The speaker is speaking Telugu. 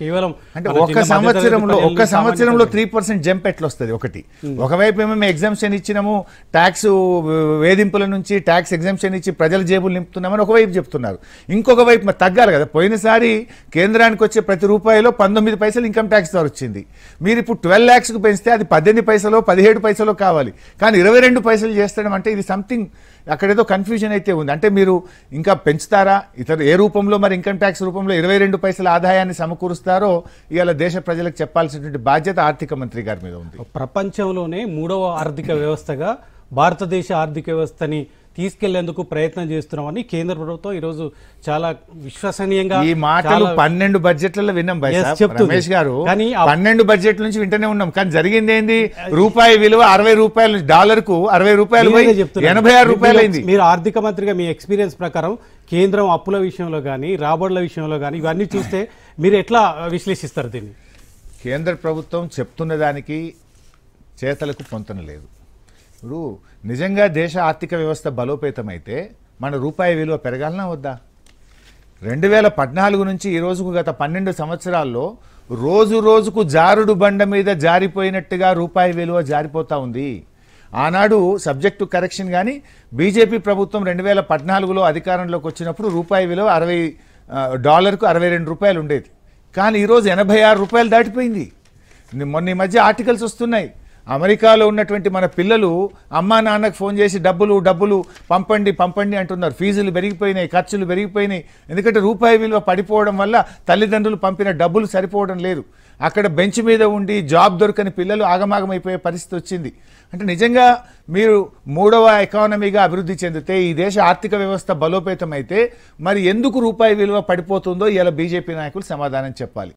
కేవలం అంటే ఒక్క సంవత్సరంలో 3% జంప్ ఎట్లా వస్తుంది? ఒకవైపు ఏమో మేము ఎగ్జామ్షన్ ఇచ్చినాము, ట్యాక్స్ వేధింపుల నుంచి ట్యాక్స్ ఎగ్జామ్షన్ ఇచ్చి ప్రజల జేబులు నింపుతున్నామని ఒకవైపు చెప్తున్నారు. ఇంకొక వైపు మరి తగ్గాలి కదా. పోయినసారి కేంద్రానికి వచ్చే ప్రతి రూపాయిలో 19 పైసలు ఇన్కమ్ ట్యాక్స్ ద్వారా వచ్చింది. మీరు ఇప్పుడు 12 lakhs కు పెంచితే అది 18 పైసలో 17 పైసలో కావాలి, కానీ 22 పైసలు చేస్తాడం అంటే ఇది సంథింగ్ అక్కడేదో కన్ఫ్యూజన్ అయితే ఉంది. అంటే మీరు ఇంకా పెంచుతారా? ఇతర ఏ రూపంలో మరి ఇన్కమ్ ట్యాక్స్ రూపంలో 22 పైసల ఆదాయాన్ని సమకూరుస్తారో ఇవాళ దేశ ప్రజలకు చెప్పాల్సినటువంటి బాధ్యత ఆర్థిక మంత్రి గారి మీద ఉంది. ప్రపంచంలోనే 3వ ఆర్థిక వ్యవస్థగా భారతదేశ ఆర్థిక వ్యవస్థని తీసుకెళ్లేందుకు ప్రయత్నం చేస్తున్నామని కేంద్ర ప్రభుత్వం ఈరోజు చాలా విశ్వసనీయంగా ఈ మాటలు 12 బడ్జెట్లలో విన్నాం రమేష్ గారు. 12 బడ్జెట్ల నుంచి వింటూనే ఉన్నాం, కానీ జరిగింది ఏంది? రూపాయి విలువ 60 రూపాయలు, డాలర్కు 60 రూపాయలు, 86 రూపాయలు అయింది. మీరు ఆర్థిక మంత్రిగా మీ ఎక్స్పీరియన్స్ ప్రకారం కేంద్రం అప్పుల విషయంలో కానీ రాబడుల విషయంలో కానీ ఇవన్నీ చూస్తే మీరు ఎట్లా విశ్లేషిస్తారు దీన్ని? కేంద్ర ప్రభుత్వం చెప్తున్న దానికి చేతలకు పొంతన లేదు. ఇప్పుడు నిజంగా దేశ ఆర్థిక వ్యవస్థ బలోపేతమైతే మన రూపాయి విలువ పెరగాలనా వద్దా? 2014 నుంచి ఈ రోజుకు గత 12 సంవత్సరాల్లో రోజు రోజుకు జారుడు బండ మీద జారిపోయినట్టుగా రూపాయి విలువ జారిపోతా ఉంది. ఆనాడు సబ్జెక్టు కరెక్షన్ కానీ బీజేపీ ప్రభుత్వం 2014లో అధికారంలోకి వచ్చినప్పుడు రూపాయి విలువ డాలర్కు 62 రూపాయలు ఉండేది, కానీ ఈరోజు 86 రూపాయలు దాటిపోయింది. మొన్న ఈ మధ్య ఆర్టికల్స్ వస్తున్నాయి, అమెరికాలో ఉన్నటువంటి మన పిల్లలు అమ్మా నాన్నకు ఫోన్ చేసి డబ్బులు పంపండి అంటున్నారు. ఫీజులు పెరిగిపోయినాయి, ఖర్చులు పెరిగిపోయినాయి. ఎందుకంటే రూపాయి విలువ పడిపోవడం వల్ల తల్లిదండ్రులు పంపిన డబ్బులు సరిపోవడం లేదు. అక్కడ బెంచ్ మీద ఉండి జాబ్ దొరకని పిల్లలు ఆగమాగమైపోయే పరిస్థితి వచ్చింది. అంటే నిజంగా మీరు 3వ ఎకానమీగా అభివృద్ధి చెందితే, ఈ దేశ ఆర్థిక వ్యవస్థ బలోపేతం అయితే మరి ఎందుకు రూపాయి విలువ పడిపోతుందో ఇలా బీజేపీ నాయకులు సమాధానం చెప్పాలి.